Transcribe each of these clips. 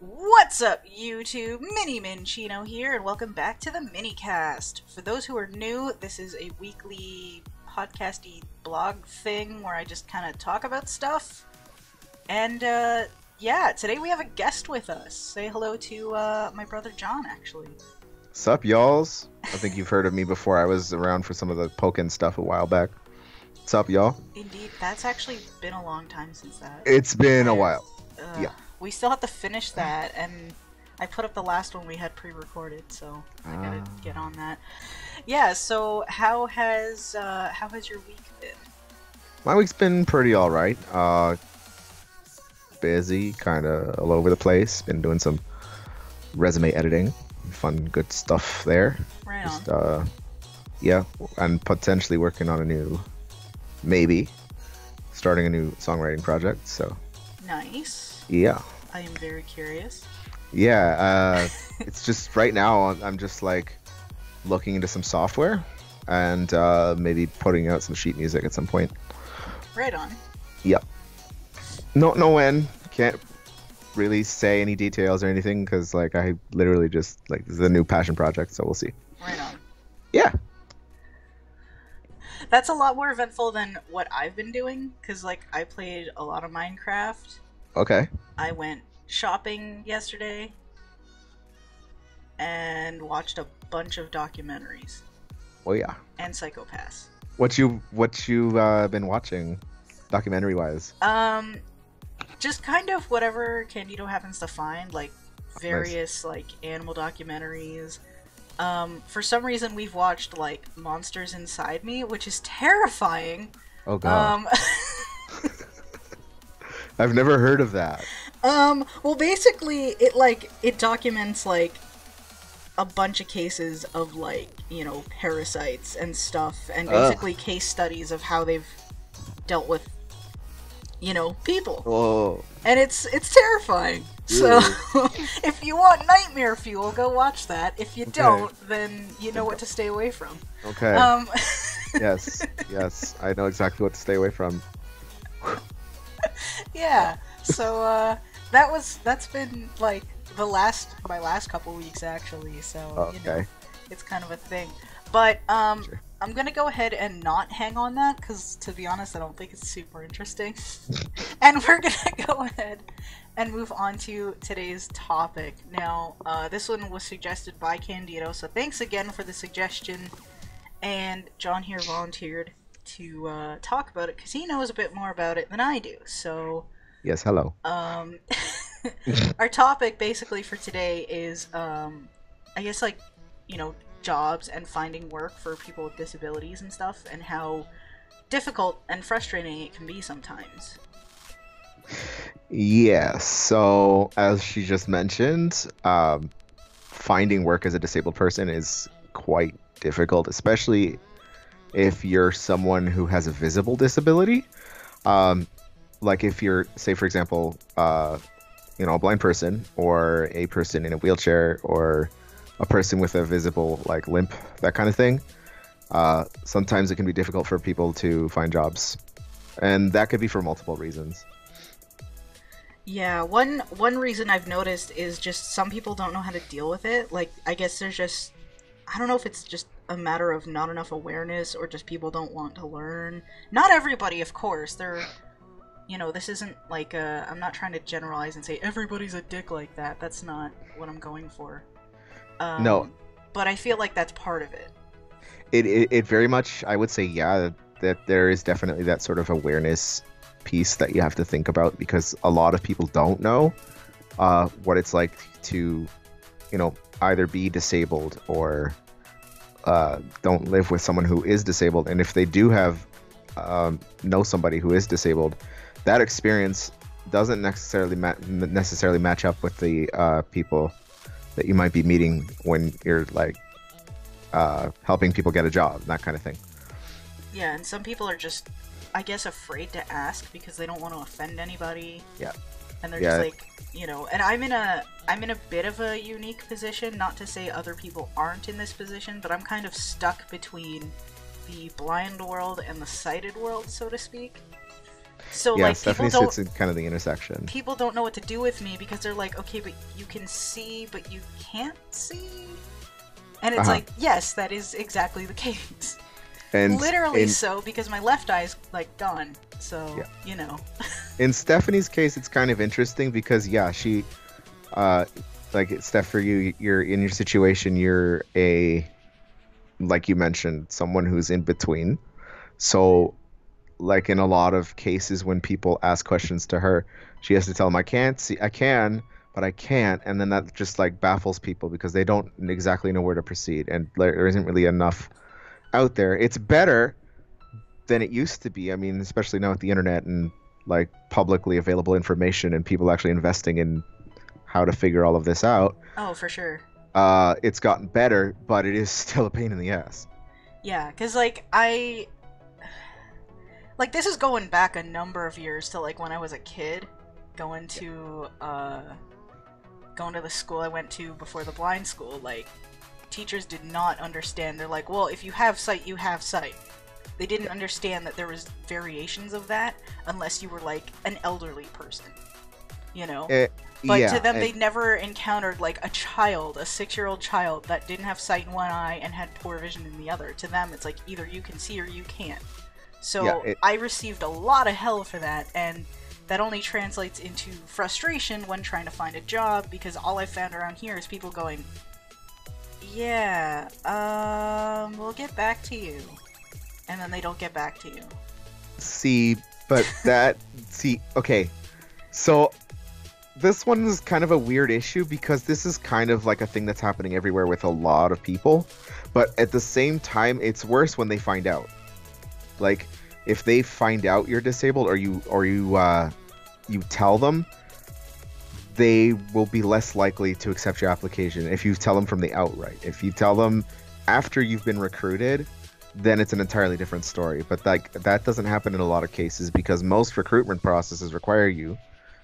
What's up, YouTube? Minchino here, and welcome back to the Minnycast. For those who are new, this is a weekly podcasty blog thing where I just kind of talk about stuff. And, yeah, today we have a guest with us. Say hello to, my brother John, actually. Sup, y'alls? I think you've heard of me before. I was around for some of the Pokken stuff a while back. Sup, y'all? Indeed, that's actually been a long time since that. It's been a while. Yeah. We still have to finish that, and I put up the last one we had pre-recorded, so I gotta get on that. Yeah, so how has your week been? My week's been pretty alright. Busy, kinda all over the place. Been doing some resume editing. Fun, good stuff there. Right Just, on. yeah, and potentially working on a new, maybe, starting a new songwriting project, so. Nice. Yeah. I am very curious. Yeah, it's just right now I'm just like looking into some software and maybe putting out some sheet music at some point. Right on. Yep. No when. Can't really say any details or anything because like I literally just like this is a new passion project, so we'll see. Right on. Yeah. That's a lot more eventful than what I've been doing, because like I played a lot of Minecraft. Okay. I went shopping yesterday and watched a bunch of documentaries. Oh yeah. And Psychopaths. What you been watching, documentary wise? Just kind of whatever Candido happens to find, like various like animal documentaries. For some reason we've watched like Monsters Inside Me, which is terrifying. Oh god. I've never heard of that. Well basically it documents like a bunch of cases of like, you know, parasites and stuff, and basically case studies of how they've dealt with, you know, people. Oh. And it's terrifying. So if you want nightmare fuel, go watch that. If you don't, then you know what to stay away from. Okay. Yes, I know exactly what to stay away from. Yeah. So that's been like my last couple weeks actually. So you know, it's kind of a thing. But I'm gonna go ahead and not hang on that because, to be honest, I don't think it's super interesting. And we're gonna go ahead and move on to today's topic. Now, this one was suggested by Candido, so thanks again for the suggestion. And John here volunteered to talk about it because he knows a bit more about it than I do. So, yes, hello. Our topic basically for today is, I guess, like, you know, jobs and finding work for people with disabilities and stuff, and how difficult and frustrating it can be sometimes. Yes, so as she just mentioned, finding work as a disabled person is quite difficult, especially if you're someone who has a visible disability. Like if you're, say for example, you know, a blind person or a person in a wheelchair or a person with a visible like limp, that kind of thing. Sometimes it can be difficult for people to find jobs, and that could be for multiple reasons. Yeah, one reason I've noticed is just some people don't know how to deal with it. Like, I guess there's just, I don't know if it's just a matter of not enough awareness or just people don't want to learn. Not everybody, of course. They're, you know, this isn't like I'm not trying to generalize and say everybody's a dick like that. That's not what I'm going for. No. But I feel like that's part of it. It very much, I would say, yeah, that there is definitely that sort of awareness piece that you have to think about, because a lot of people don't know what it's like to, you know, either be disabled or don't live with someone who is disabled. And if they do have know somebody who is disabled, that experience doesn't necessarily match up with the people that you might be meeting when you're like helping people get a job, that kind of thing. Yeah, and some people are just, I guess, afraid to ask because they don't want to offend anybody. Yeah. And they're just like, you know, and I'm in a bit of a unique position, not to say other people aren't in this position, but I'm kind of stuck between the blind world and the sighted world, so to speak. So Yeah, like Stephanie sits in kind of the intersection. People don't know what to do with me because they're like, okay, but you can see, but you can't see. And it's like, yes, that is exactly the case. And literally so, because my left eye's like gone. So, yeah. You know. In Stephanie's case, it's kind of interesting because, yeah, she, like, Steph, for you, you're in your situation, you're like you mentioned, someone who's in between. So, like, in a lot of cases when people ask questions to her, she has to tell them, I can't see, I can, but I can't. And then that just, like, baffles people because they don't exactly know where to proceed. And there isn't really enough out there. It's better than it used to be. I mean, especially now with the internet and, like, publicly available information and people actually investing in how to figure all of this out. Oh, for sure. It's gotten better, but it is still a pain in the ass. Yeah, because, like, like, this is going back a number of years to, like, when I was a kid, going to the school I went to before the blind school. Like, teachers did not understand. They're like, well, if you have sight, you have sight. They didn't understand that there was variations of that unless you were, like, an elderly person, you know? But to them, they never encountered, like, a 6-year-old child that didn't have sight in one eye and had poor vision in the other. To them, it's like, either you can see or you can't. So I received a lot of hell for that, and that only translates into frustration when trying to find a job, because all I've found around here is people going, yeah, we'll get back to you. And then they don't get back to you. Okay. So this one is kind of a weird issue because this is kind of like a thing that's happening everywhere with a lot of people. But at the same time, it's worse when they find out. Like, if they find out you're disabled or you tell them, they will be less likely to accept your application if you tell them from the outright. If you tell them after you've been recruited, then it's an entirely different story. But like, that doesn't happen in a lot of cases because most recruitment processes require you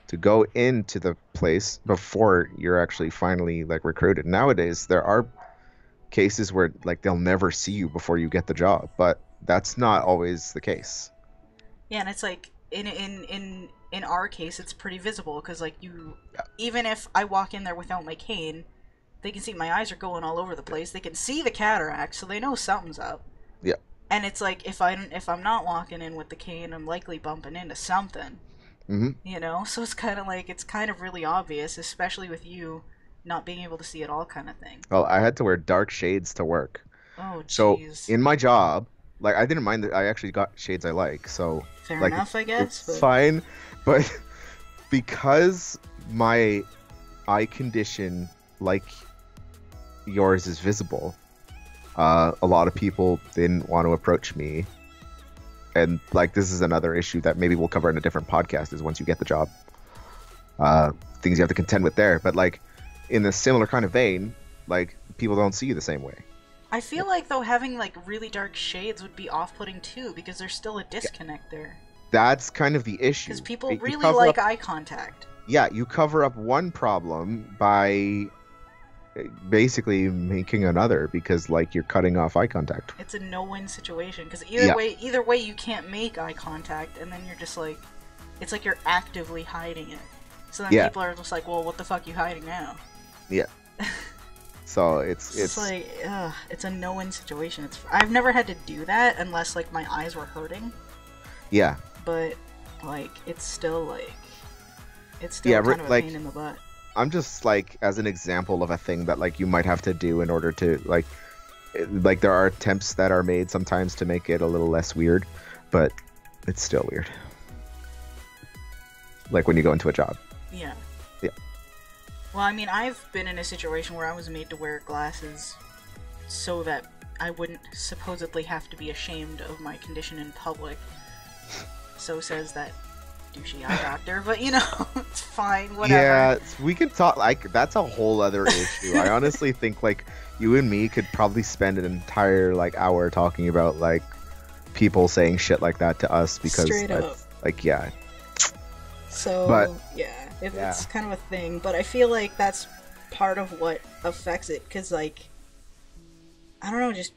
to go into the place before you're actually finally, like, recruited. Nowadays, there are cases where, like, they'll never see you before you get the job, but that's not always the case. Yeah, and it's like in our case, it's pretty visible because, like, even if I walk in there without my cane, they can see my eyes are going all over the place. They can see the cataract, so they know something's up. Yeah. And it's like, if I'm not walking in with the cane, I'm likely bumping into something. Mm-hmm. You know, so it's kind of like, it's kind of really obvious, especially with you not being able to see at all, kind of thing. Well, I had to wear dark shades to work. Oh, jeez. So in my job, like, I didn't mind that I actually got shades I like. So fair enough, I guess. It's fine, but because my eye condition, like yours, is visible, a lot of people didn't want to approach me. And, like, this is another issue that maybe we'll cover in a different podcast, is once you get the job, things you have to contend with there. But, like, in a similar kind of vein, like, people don't see you the same way. I feel like, though, having, like, really dark shades would be off-putting, too, because there's still a disconnect there. That's kind of the issue. Because people really like eye contact. Yeah, you cover up one problem by basically making another, because, like, you're cutting off eye contact. It's a no-win situation, because either way you can't make eye contact, and then you're just like, it's like you're actively hiding it. So then people are just like, well, what the fuck are you hiding now? Yeah. So it's like, it's a no-win situation. I've never had to do that unless, like, my eyes were hurting. Yeah. But, like, it's still kind of a pain in the butt. I'm just, like, as an example of a thing that, like, you might have to do in order to, like, there are attempts that are made sometimes to make it a little less weird, but it's still weird. Like, when you go into a job. Yeah. Yeah. Well, I mean, I've been in a situation where I was made to wear glasses so that I wouldn't supposedly have to be ashamed of my condition in public. So says that douchey eye doctor, but, you know, it's fine, whatever. Yeah, we can talk, like, that's a whole other issue. I honestly think, like, you and me could probably spend an entire, like, hour talking about, like, people saying shit like that to us, because straight up. Like, yeah. So, but, yeah, it's kind of a thing, but I feel like that's part of what affects it, because, like, I don't know, just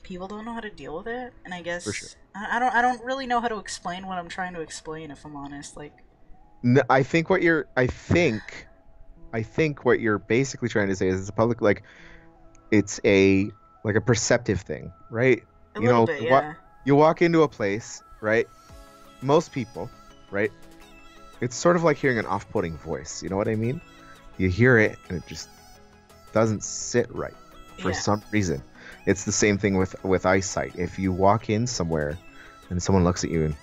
people don't know how to deal with it, and I guess For sure. I don't really know how to explain what I'm trying to explain, if I'm honest. Like, No, I think what you're basically trying to say is it's a public like it's a like a perceptive thing, right? a little bit, yeah. You walk into a place, right? Most people, right? It's sort of like hearing an off-putting voice. You know what I mean? You hear it and it just doesn't sit right for some reason. It's the same thing with eyesight. If you walk in somewhere and someone looks at you and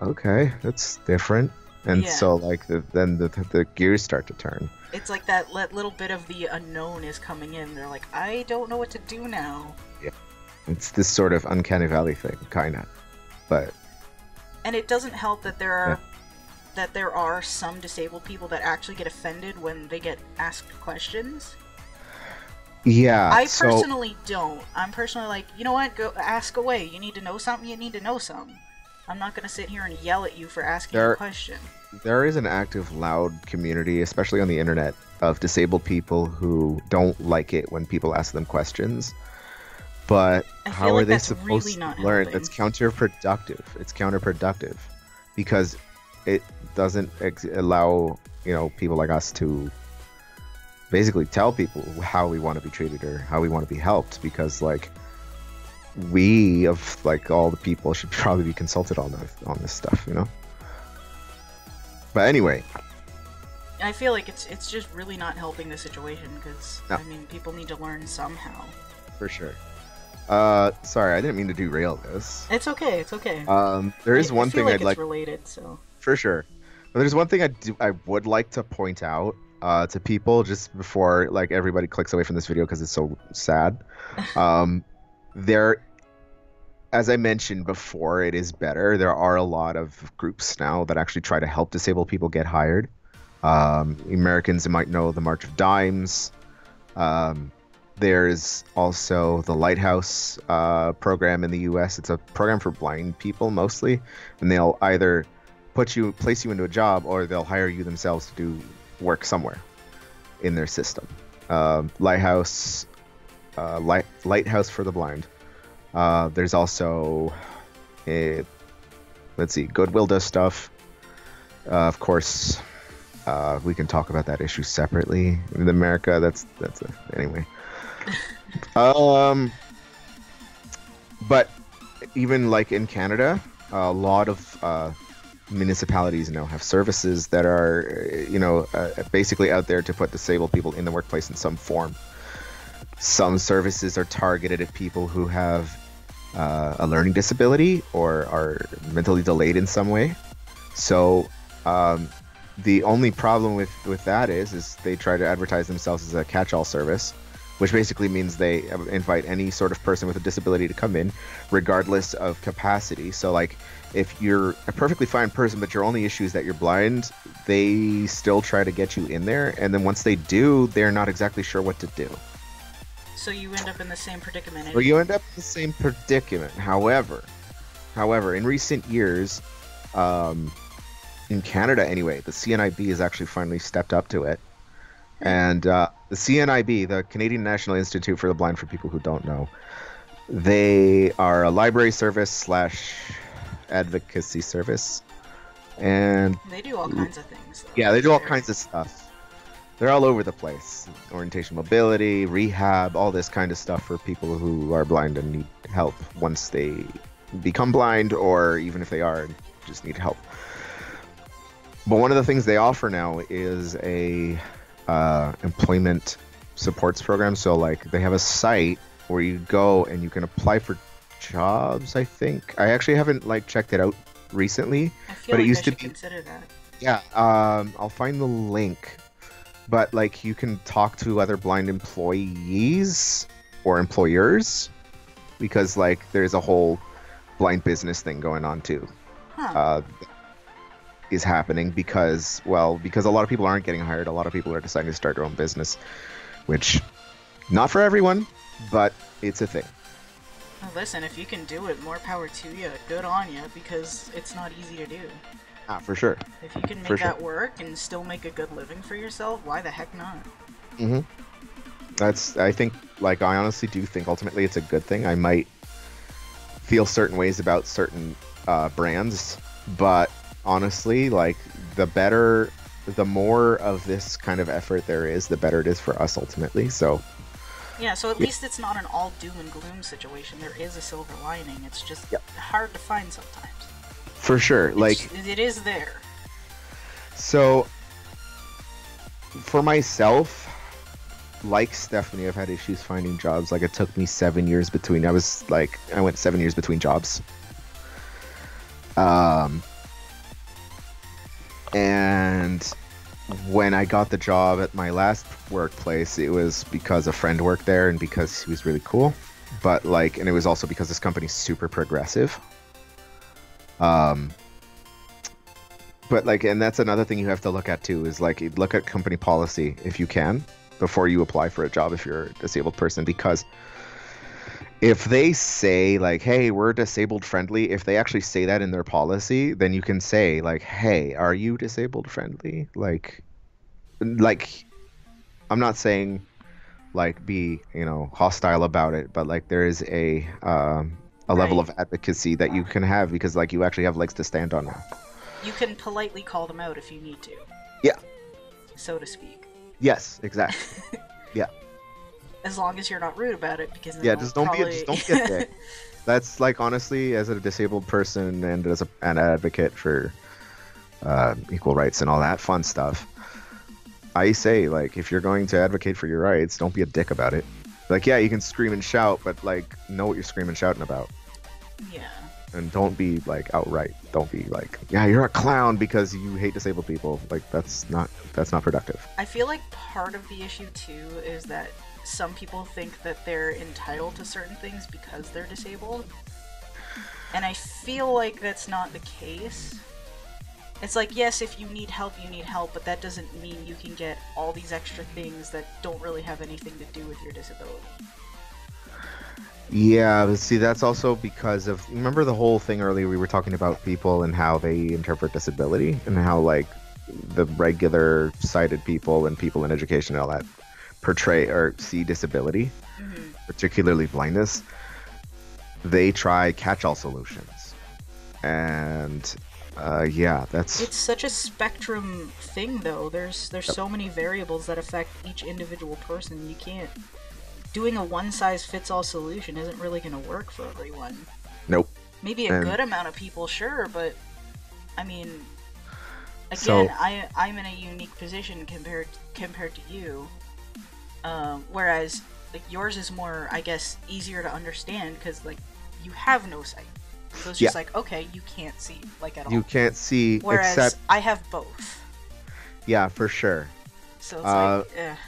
okay, that's different. And so like then the gears start to turn. It's like that little bit of the unknown is coming in. They're like, I don't know what to do now. Yeah. It's this sort of uncanny valley thing, kind of. But and it doesn't help that there are some disabled people that actually get offended when they get asked questions. Yeah. I personally don't. I'm personally like, you know what? Go ask away. You need to know something. You need to know something. I'm not gonna sit here and yell at you for asking a question. There is an active, loud community, especially on the internet, of disabled people who don't like it when people ask them questions. But how are they supposed to learn? That's counterproductive. It's counterproductive because it doesn't allow, you know, people like us to basically tell people how we want to be treated or how we want to be helped, because like we of like all the people should probably be consulted on this stuff, you know. But anyway, I feel like it's just really not helping the situation because I mean people need to learn somehow. For sure. Sorry, I didn't mean to derail this. It's okay. It's okay. There is one thing I'd like. It's related, so. For sure. But there's one thing I would like to point out to people just before like everybody clicks away from this video because it's so sad. There, as I mentioned before, it is better. There are a lot of groups now that actually try to help disabled people get hired. Americans might know the March of Dimes. There's also the Lighthouse program in the U.S. It's a program for blind people mostly, and they'll either place you into a job or they'll hire you themselves to do work somewhere in their system. Lighthouse for the blind. There's also let's see, Goodwill does stuff. Of course, we can talk about that issue separately. In America, anyway. But even like in Canada, a lot of municipalities now have services that are, you know, basically out there to put disabled people in the workplace in some form. Some services are targeted at people who have a learning disability or are mentally delayed in some way. So the only problem with that is they try to advertise themselves as a catch-all service, which basically means they invite any sort of person with a disability to come in, regardless of capacity. So, like, if you're a perfectly fine person, but your only issue is that you're blind, they still try to get you in there. And then once they do, they're not exactly sure what to do. So you end up in the same predicament. Well, you end up in the same predicament. However, in recent years, in Canada anyway, the CNIB has actually finally stepped up to it. And the CNIB, the Canadian National Institute for the Blind, for people who don't know, they are a library service / advocacy service, and they do all kinds of things. Yeah, they do all kinds of stuff. They're all over the place: orientation, mobility, rehab, all this kind of stuff for people who are blind and need help once they become blind, or even if they are, just need help. But one of the things they offer now is a employment supports program. So like they have a site where you go and you can apply for jobs. I think I actually haven't like checked it out recently, but it used to be. Consider that. Yeah, I'll find the link. But like you can talk to other blind employees or employers, because like there's a whole blind business thing going on too. Is happening because a lot of people aren't getting hired. A lot of people are deciding to start their own business, which not for everyone, but it's a thing. Well, listen, if you can do it, more power to you. Good on you, because it's not easy to do. For sure. If you can make that work and still make a good living for yourself, why the heck not? I think, like, I honestly do think ultimately it's a good thing. I might feel certain ways about certain brands, but honestly, like the more of this kind of effort there is, the better it is for us ultimately. So yeah, so at least it's not an all doom and gloom situation. There is a silver lining. It's just hard to find sometimes. For sure, it is there. So for myself, like Stephanie, I've had issues finding jobs. Like, it took me 7 years between. I went 7 years between jobs. And when I got the job at my last workplace, it was because a friend worked there and because he was really cool. But and it was also because this company's super progressive. But and that's another thing you have to look at too, is look at company policy if you can before you apply for a job if you're a disabled person, because if they say hey, we're disabled friendly, if they actually say that in their policy, then you can say hey, are you disabled friendly? I'm not saying be hostile about it, but there is a level of advocacy that you can have, because you actually have legs to stand on now. You can politely call them out if you need to. Yeah. So to speak. Yes, exactly. Yeah. As long as you're not rude about it, because just don't be a dick. That's honestly, as a disabled person and as an advocate for equal rights and all that fun stuff, I say if you're going to advocate for your rights, don't be a dick about it. Yeah, you can scream and shout, but know what you're screaming and shouting about. Yeah. And don't be outright. Don't be yeah, you're a clown because you hate disabled people. That's not productive. I feel like part of the issue too is that some people think that they're entitled to certain things because they're disabled. And I feel like that's not the case. It's yes, if you need help, but that doesn't mean you can get all these extra things that don't really have anything to do with your disability. Yeah, but see, that's also because of, remember the whole thing earlier we were talking about people and how they interpret disability, and how the regular sighted people and people in education and all that portray or see disability, particularly blindness. They try catch-all solutions, and it's such a spectrum thing though. There's so many variables that affect each individual person. You can't, doing a one-size-fits-all solution isn't really going to work for everyone. Nope. Maybe a good amount of people, sure, but I mean, again, I'm in a unique position compared to you. Whereas yours is more, I guess, easier to understand because you have no sight. So it's just okay, you can't see at all. You can't see. Whereas except... I have both. Yeah, for sure. So it's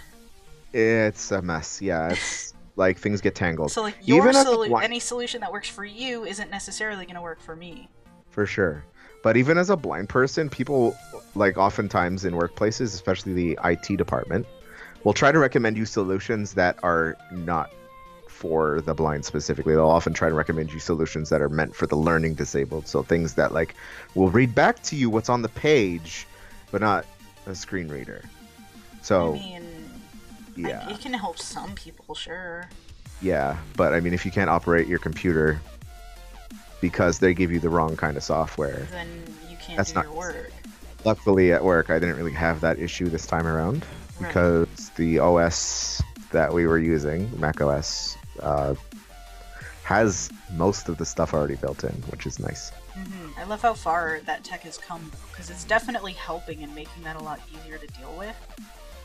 it's a mess. Yeah, it's things get tangled. So any solution that works for you isn't necessarily going to work for me. For sure. But even as a blind person, people oftentimes in workplaces, especially the IT department, will try to recommend you solutions that are not for the blind specifically. They'll often try to recommend you solutions that are meant for the learning disabled. So things that will read back to you what's on the page, but not a screen reader. So I mean, yeah, it can help some people, sure. Yeah, but I mean, if you can't operate your computer because they give you the wrong kind of software, then you can't do your work. Luckily at work, I didn't really have that issue this time around, because the OS that we were using, Mac OS, has most of the stuff already built in, which is nice. I love how far that tech has come, though, because it's definitely helping and making that a lot easier to deal with.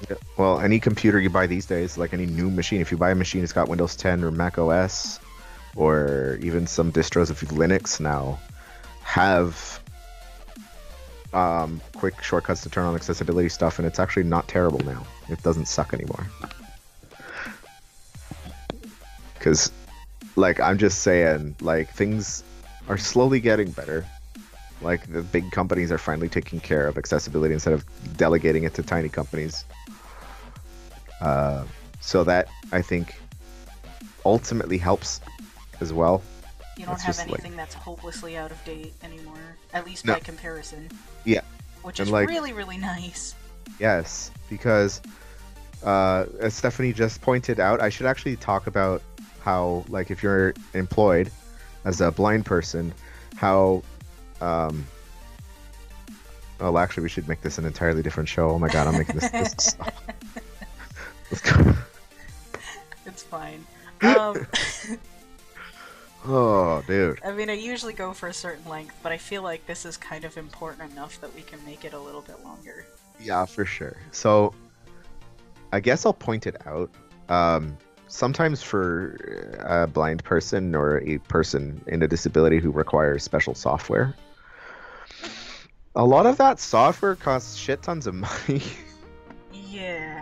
Yeah. Well, any computer you buy these days, any new machine, if you buy a machine that's got Windows 10 or Mac OS, or even some distros of Linux now, have quick shortcuts to turn on accessibility stuff, and it's actually not terrible now. It doesn't suck anymore. Because, I'm just saying, things are slowly getting better. The big companies are finally taking care of accessibility instead of delegating it to tiny companies. So that, I think, ultimately helps as well. You don't have anything that's hopelessly out of date anymore, at least by comparison. Yeah. Which is really, really nice. Yes, because as Stephanie just pointed out, I should actually talk about how, if you're employed, as a blind person, how well, actually, we should make this an entirely different show. Oh my god, I'm making this stuff. Let's go. It's fine. Oh, dude. I mean, I usually go for a certain length, but I feel like this is kind of important enough that we can make it a little bit longer. Yeah, for sure. So, I guess I'll point it out. Sometimes for a blind person or a person in a disability who requires special software, a lot of that software costs shit tons of money. Yeah.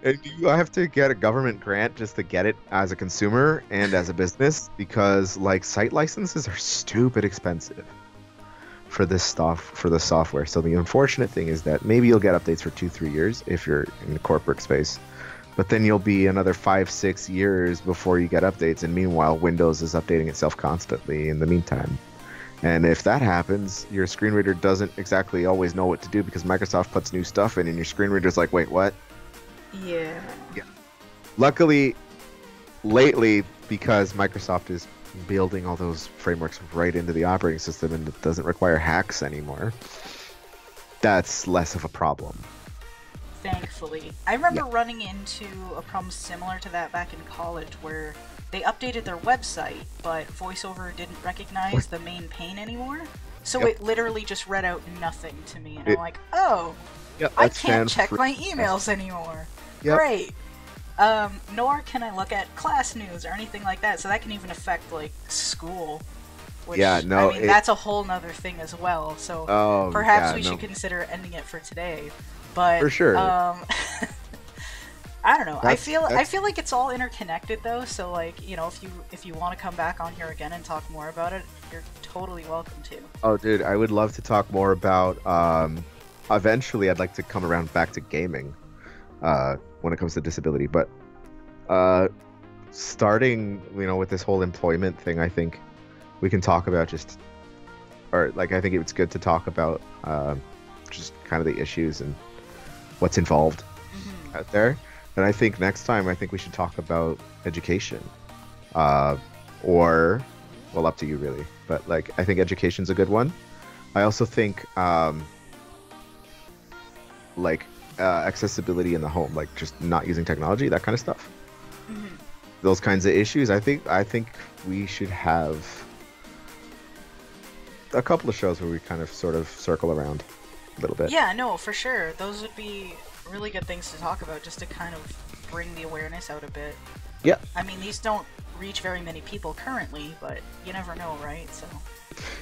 And you have to get a government grant just to get it as a consumer and as a business, because like site licenses are stupid expensive for this stuff, for the software. So the unfortunate thing is that maybe you'll get updates for 2-3 years if you're in the corporate space, but then you'll be another 5-6 years before you get updates, and meanwhile Windows is updating itself constantly in the meantime. And if that happens, your screen reader doesn't exactly always know what to do, because Microsoft puts new stuff in and your screen reader's like, wait, what? Yeah. Luckily, lately, because Microsoft is building all those frameworks right into the operating system and it doesn't require hacks anymore, that's less of a problem. Thankfully. I remember running into a problem similar to that back in college, where they updated their website, but VoiceOver didn't recognize the main pane anymore. So it literally just read out nothing to me, and I'm like, oh, I can't check my emails anymore. Great. Nor can I look at class news or anything like that, so that can even affect, like, school. Which, I mean, that's a whole nother thing as well, so perhaps we should consider ending it for today. But, for sure. I don't know. I feel like it's all interconnected, though, so, like, you know, if you want to come back on here again and talk more about it, you're totally welcome to. Oh, dude, I would love to talk more about, eventually I'd like to come around back to gaming. When it comes to disability, but starting, you know, with this whole employment thing, I think we can talk about I think it's good to talk about just kind of the issues and what's involved out there. And I think next time, I think we should talk about education, or, well, up to you really, but like I think education's a good one. I also think accessibility in the home, like just not using technology, that kind of stuff. Those kinds of issues. I think we should have a couple of shows where we kind of sort of circle around a little bit. Yeah, no, for sure. Those would be really good things to talk about, just to kind of bring the awareness out a bit. Yeah. I mean, these don't reach very many people currently, but you never know, right? So.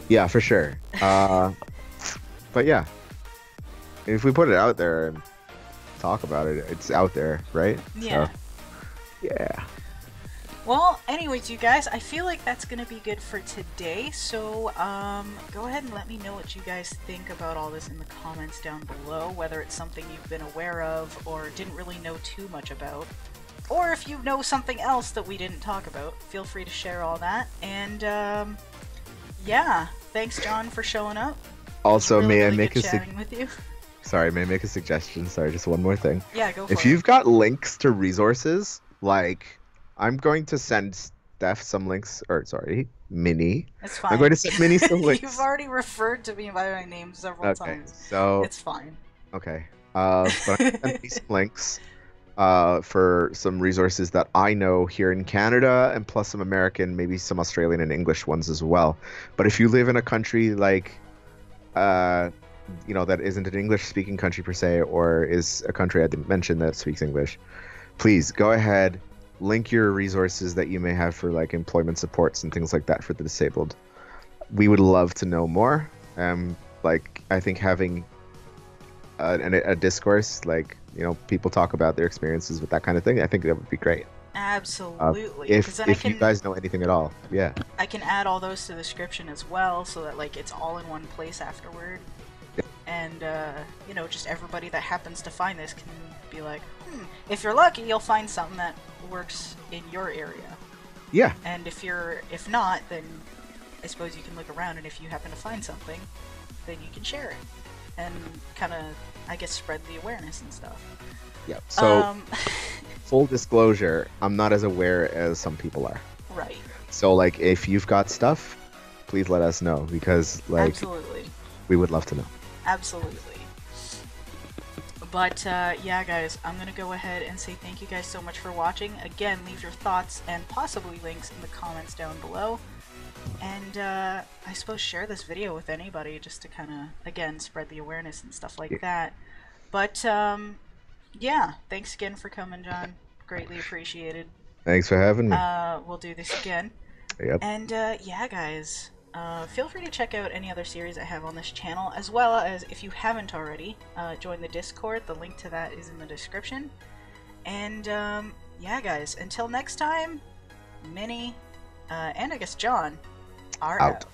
Yeah, for sure. But yeah, if we put it out there and talk about it, it's out there, right? Yeah. So, yeah. Well, anyways, you guys, I feel like that's gonna be good for today. So, go ahead and let me know what you guys think about all this in the comments down below, whether it's something you've been aware of or didn't really know too much about. Or if you know something else that we didn't talk about, feel free to share all that. And, yeah, thanks, John, for showing up. Also, really, may really I make Sorry, may I make a suggestion? Sorry, just one more thing. Yeah, go for it. If you've got links to resources, like, I'm going to send Steph some links, or sorry, Minnie. It's fine. I'm going to send Minnie some links. You've already referred to me by my name several times. So it's fine. Okay. But I'm going to send me some links for some resources that I know here in Canada, and plus some American, maybe some Australian and English ones as well. But if you live in a country like, you know, that isn't an English-speaking country per se, or is a country I didn't mention that speaks English, please go ahead, link your resources that you may have for like employment supports and things like that for the disabled. We would love to know more. Like, I think having a discourse, like, you know, people talk about their experiences with that kind of thing, I think that would be great. Absolutely. If you guys know anything at all, yeah. I can add all those to the description as well, so that like it's all in one place afterward. Yeah. And you know, just everybody that happens to find this can be like, if you're lucky, you'll find something that works in your area. Yeah. And if not, then I suppose you can look around, and if you happen to find something, then you can share it and kind of, I guess, spread the awareness and stuff. Yeah. So, full disclosure, I'm not as aware as some people are. Right. So like, if you've got stuff, please let us know, because like, absolutely, we would love to know. absolutely. But yeah, guys, I'm gonna go ahead and say thank you guys so much for watching. Again, leave your thoughts and possibly links in the comments down below. And I suppose share this video with anybody, just to kind of, again, spread the awareness and stuff like that. But yeah, thanks again for coming, John. Greatly appreciated. Thanks for having me. We'll do this again. Yep. And yeah, guys, feel free to check out any other series I have on this channel, as well as, if you haven't already, join the Discord. The link to that is in the description. And yeah, guys, until next time, Minnie, and I guess John, are out.